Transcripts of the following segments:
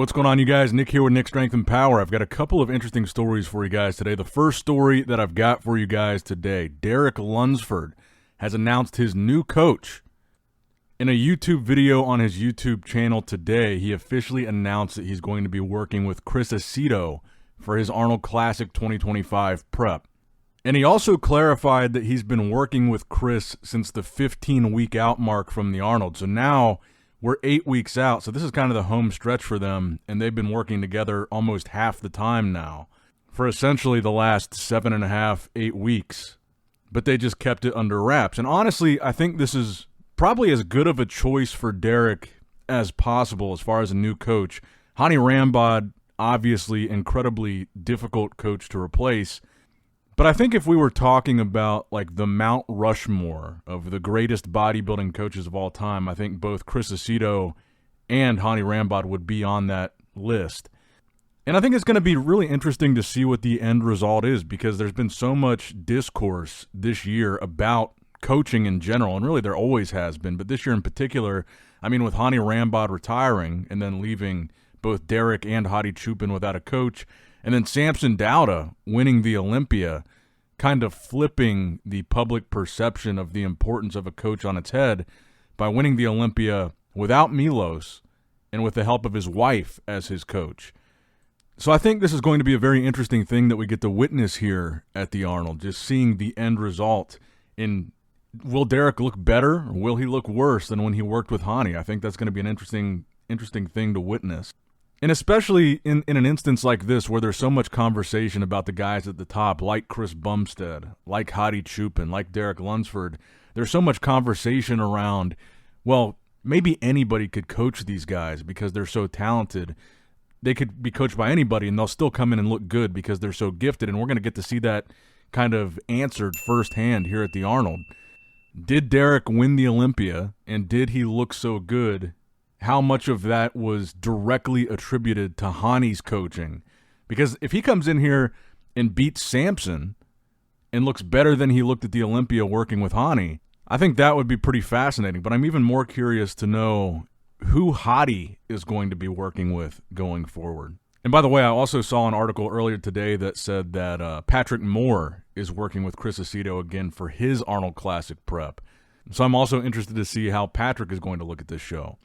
what's going on, you guys? Nick here with Nick Strength and Power. I've got a couple of interesting stories for you guys today. The first story that I've got for you guys today, Derek Lunsford has announced his new coach. In a YouTube video on his YouTube channel today, he officially announced that he's going to be working with Chris Aceto for his Arnold Classic 2025 prep. And he also clarified that he's been working with Chris since the 15-week out mark from the Arnold. So now we're 8 weeks out, so this is kind of the home stretch for them, and they've been working together almost half the time now for essentially the last 7.5, 8 weeks. But they just kept it under wraps. And honestly, I think this is probably as good of a choice for Derek as possible as far as a new coach. Hani Rambod, obviously incredibly difficult coach to replace. But I think if we were talking about like the Mount Rushmore of the greatest bodybuilding coaches of all time, I think both Chris Aceto and Hani Rambod would be on that list. And I think it's going to be really interesting to see what the end result is, because there's been so much discourse this year about coaching in general, and really there always has been, but this year in particular, I mean, with Hani Rambod retiring and then leaving both Derek and Hadi Chupin without a coach, and then Samson Dauda winning the Olympia, kind of flipping the public perception of the importance of a coach on its head by winning the Olympia without Milos and with the help of his wife as his coach. So I think this is going to be a very interesting thing that we get to witness here at the Arnold, just seeing the end result. In will Derek look better or will he look worse than when he worked with Hani? I think that's going to be an interesting thing to witness. And especially in an instance like this where there's so much conversation about the guys at the top, like Chris Bumstead, like Hadi Chupin, like Derek Lunsford, there's so much conversation around, well, maybe anybody could coach these guys because they're so talented. They could be coached by anybody and they'll still come in and look good because they're so gifted. And we're going to get to see that kind of answered firsthand here at the Arnold. Did Derek win the Olympia, and did he look so good? How much of that was directly attributed to Hani's coaching? Because if he comes in here and beats Samson and looks better than he looked at the Olympia working with Hani, I think that would be pretty fascinating. But I'm even more curious to know who Hadi is going to be working with going forward. And by the way, I also saw an article earlier today that said that Patrick Moore is working with Chris Aceto again for his Arnold Classic prep. So I'm also interested to see how Patrick is going to look at this show.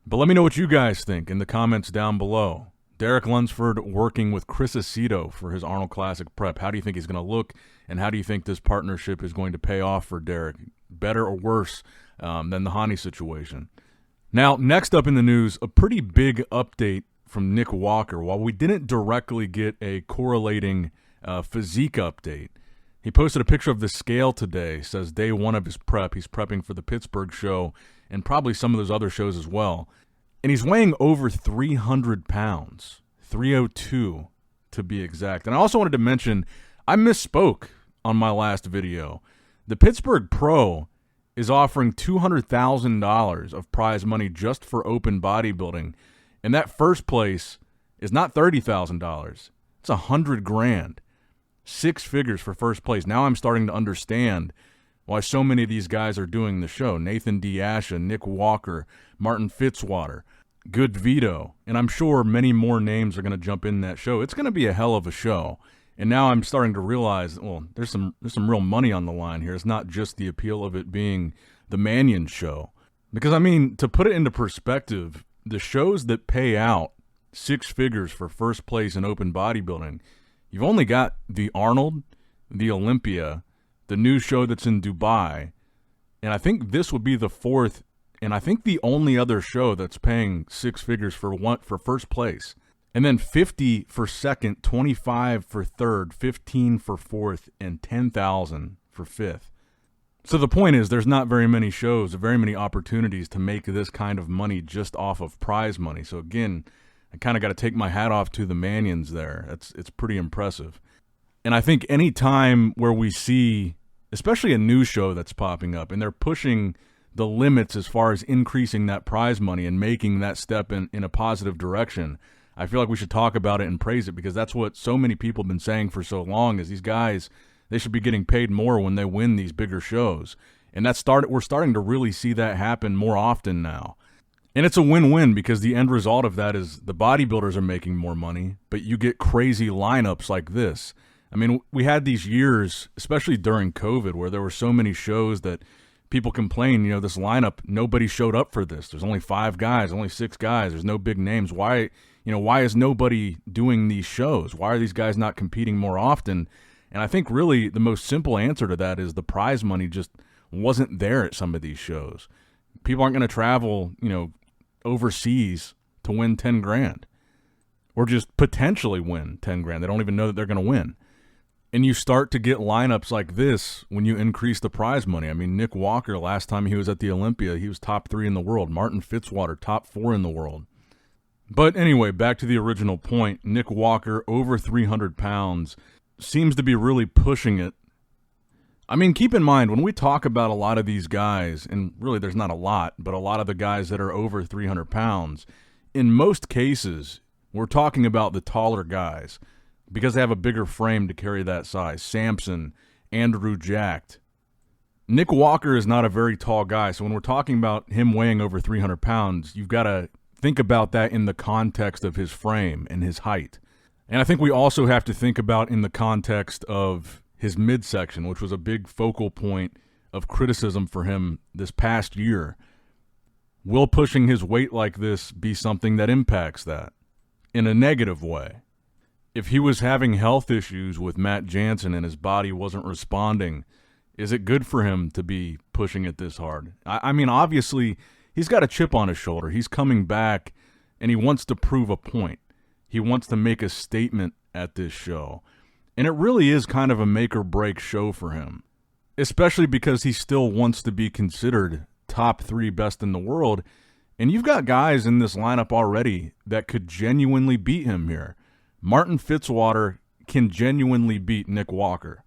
But let me know what you guys think in the comments down below. Derek Lunsford working with Chris Aceto for his Arnold Classic prep. How do you think he's going to look, and how do you think this partnership is going to pay off for Derek? Better or worse than the Hani situation? Now, next up in the news, a pretty big update from Nick Walker. While we didn't directly get a correlating physique update, he posted a picture of the scale today. Says day one of his prep. He's prepping for the Pittsburgh show and probably some of those other shows as well. And he's weighing over 300 pounds, 302 to be exact. And I also wanted to mention, I misspoke on my last video. The Pittsburgh Pro is offering $200,000 of prize money just for open bodybuilding. And that first place is not $30,000. It's $100,000. 6 figures for first place. Now I'm starting to understand why so many of these guys are doing the show. Nathan Diasha, Nick Walker, Martin Fitzwater, Good Vito, and I'm sure many more names are going to jump in that show. It's going to be a hell of a show. And now I'm starting to realize, well, there's some real money on the line here. It's not just the appeal of it being the Mannion show. Because, I mean, to put it into perspective, the shows that pay out 6 figures for first place in open bodybuilding, you've only got the Arnold, the Olympia, the new show that's in Dubai, and I think this would be the 4th, and I think the only other show that's paying 6 figures for first place. And then 50 for second, 25 for third, 15 for fourth, and 10,000 for fifth. So the point is, there's not very many shows, very many opportunities to make this kind of money just off of prize money. So again, I kind of got to take my hat off to the Mannions there. It's pretty impressive. And I think any time where we see, especially a new show that's popping up, and they're pushing the limits as far as increasing that prize money and making that step in a positive direction, I feel like we should talk about it and praise it, because that's what so many people have been saying for so long, is these guys, they should be getting paid more when they win these bigger shows. And we're starting to really see that happen more often now. And it's a win-win because the end result of that is the bodybuilders are making more money, but you get crazy lineups like this. I mean, we had these years, especially during COVID, where there were so many shows that people complain, this lineup, nobody showed up for this. There's only 5 guys, only 6 guys. There's no big names. Why is nobody doing these shows? Why are these guys not competing more often? And I think really the most simple answer to that is the prize money just wasn't there at some of these shows. People aren't going to travel, overseas to win 10 grand or just potentially win 10 grand. They don't even know that they're going to win. And you start to get lineups like this when you increase the prize money. I mean, Nick Walker, last time he was at the Olympia, he was top 3 in the world. Martin Fitzwater, top 4 in the world. But anyway, back to the original point. Nick Walker, over 300 pounds, seems to be really pushing it. I mean, keep in mind, when we talk about a lot of these guys, and really there's not a lot, but a lot of the guys that are over 300 pounds, in most cases, we're talking about the taller guys, because they have a bigger frame to carry that size. Samson, Andrew Jacked. Nick Walker is not a very tall guy, so when we're talking about him weighing over 300 pounds, you've got to think about that in the context of his frame and his height. And I think we also have to think about in the context of his midsection, which was a big focal point of criticism for him this past year. Will pushing his weight like this be something that impacts that in a negative way? If he was having health issues with Matt Jansen and his body wasn't responding, is it good for him to be pushing it this hard? I mean, obviously, he's got a chip on his shoulder. He's coming back, and he wants to prove a point. He wants to make a statement at this show. And it really is kind of a make-or-break show for him, especially because he still wants to be considered top 3 best in the world. And you've got guys in this lineup already that could genuinely beat him here. Martin Fitzwater can genuinely beat Nick Walker.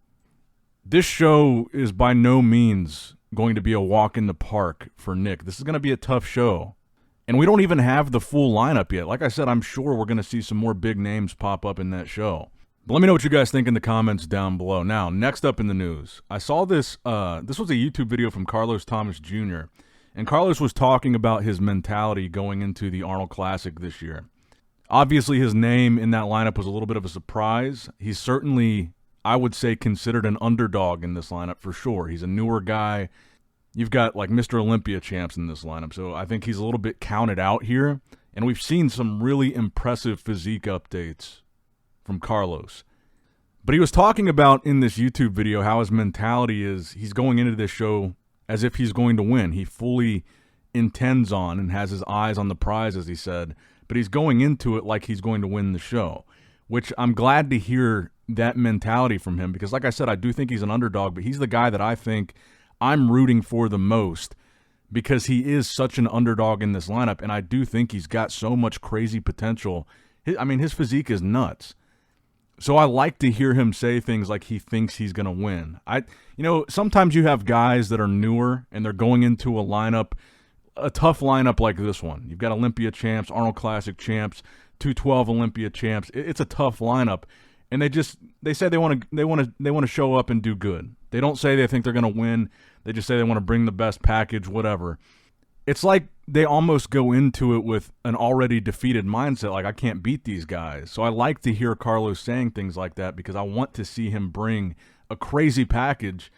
This show is by no means going to be a walk in the park for Nick. This is going to be a tough show. And we don't even have the full lineup yet. Like I said, I'm sure we're going to see some more big names pop up in that show. But let me know what you guys think in the comments down below. Now, next up in the news, I saw this. This was a YouTube video from Carlos Thomas Jr., and Carlos was talking about his mentality going into the Arnold Classic this year. Obviously, his name in that lineup was a little bit of a surprise. He's certainly, I would say, considered an underdog in this lineup for sure. He's a newer guy. You've got like Mr. Olympia champs in this lineup, so I think he's a little bit counted out here. And we've seen some really impressive physique updates from Carlos. But he was talking about in this YouTube video how his mentality is he's going into this show as if he's going to win. He fully intends on and has his eyes on the prize, as he said, but he's going into it like he's going to win the show, which I'm glad to hear that mentality from him because, like I said, I do think he's an underdog, but he's the guy that I think I'm rooting for the most because he is such an underdog in this lineup, and I do think he's got so much crazy potential. His physique is nuts. So I like to hear him say things like he thinks he's going to win. Sometimes you have guys that are newer and they're going into a lineup, a tough lineup like this one. You've got Olympia champs, Arnold Classic champs, 212 Olympia champs. It's a tough lineup, and they say they want to show up and do good. They don't say they think they're going to win. They just say they want to bring the best package, whatever. It's like they almost go into it with an already defeated mindset, like I can't beat these guys. So I like to hear Carlos saying things like that because I want to see him bring a crazy package.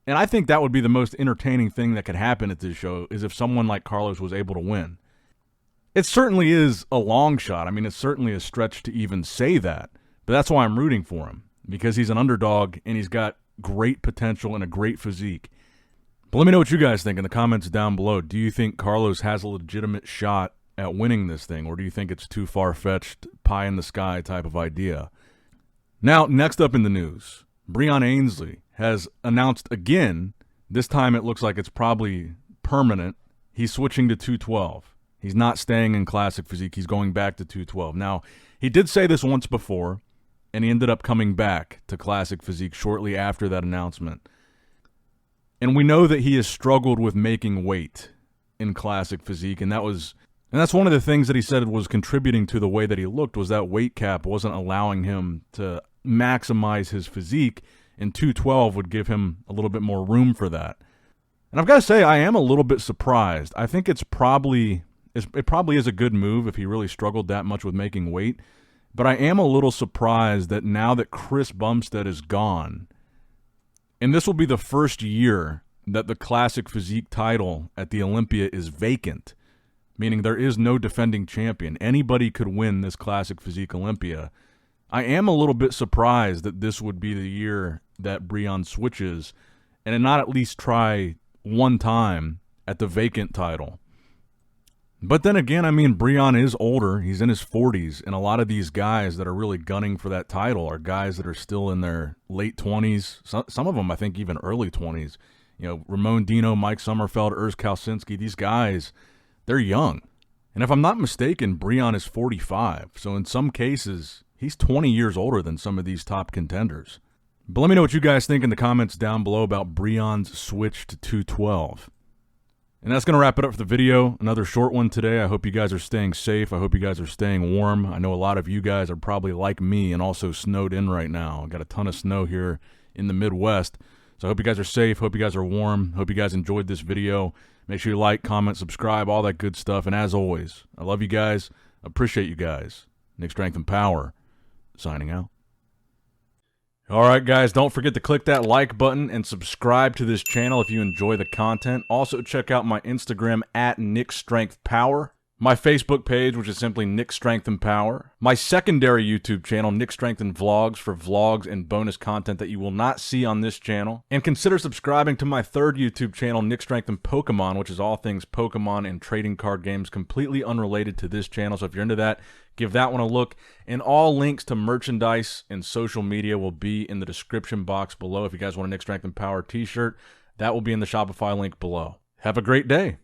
And I think that would be the most entertaining thing that could happen at this show is if someone like Carlos was able to win. It certainly is a long shot. It's certainly a stretch to even say that. But that's why I'm rooting for him, because he's an underdog and he's got great potential and a great physique. But let me know what you guys think in the comments down below. Do you think Carlos has a legitimate shot at winning this thing, or do you think it's too far-fetched, pie-in-the-sky type of idea? Now, next up in the news, Breon Ainsley has announced again, this time it looks like it's probably permanent, he's switching to 212. He's not staying in Classic Physique. He's going back to 212. Now, he did say this once before, and he ended up coming back to Classic Physique shortly after that announcement. And we know that he has struggled with making weight in Classic Physique, and that's one of the things that he said was contributing to the way that he looked, was that weight cap wasn't allowing him to maximize his physique, and 212 would give him a little bit more room for that. And I've got to say, I am a little bit surprised. I think it's probably it probably is a good move if he really struggled that much with making weight. But I am a little surprised that now that Chris Bumstead is gone, and this will be the first year that the Classic Physique title at the Olympia is vacant, meaning there is no defending champion. Anybody could win this Classic Physique Olympia. I am a little bit surprised that this would be the year that Breon switches and not at least try one time at the vacant title. But then again, I mean, Breon is older. He's in his 40s, and a lot of these guys that are really gunning for that title are guys that are still in their late 20s. Some of them, I think, even early 20s. You know, Ramon Dino, Mike Sommerfeld, Urs Kalsinski, these guys, they're young. And if I'm not mistaken, Breon is 45. So in some cases, he's 20 years older than some of these top contenders. But let me know what you guys think in the comments down below about Breon's switch to 212. And that's going to wrap it up for the video. Another short one today. I hope you guys are staying safe. I hope you guys are staying warm. I know a lot of you guys are probably like me and also snowed in right now. I got a ton of snow here in the Midwest. So I hope you guys are safe. Hope you guys are warm. Hope you guys enjoyed this video. Make sure you like, comment, subscribe, all that good stuff. And as always, I love you guys. Appreciate you guys. Nick Strength and Power, signing out. All right, guys, don't forget to click that like button and subscribe to this channel if you enjoy the content. Also, check out my Instagram at NickStrengthPower, my Facebook page, which is simply Nick Strength and Power, my secondary YouTube channel, Nick Strength and Vlogs, for vlogs and bonus content that you will not see on this channel. And consider subscribing to my third YouTube channel, Nick Strength and Pokemon, which is all things Pokemon and trading card games, completely unrelated to this channel. So if you're into that, give that one a look. And all links to merchandise and social media will be in the description box below. If you guys want a Nick Strength and Power t-shirt, that will be in the Shopify link below. Have a great day.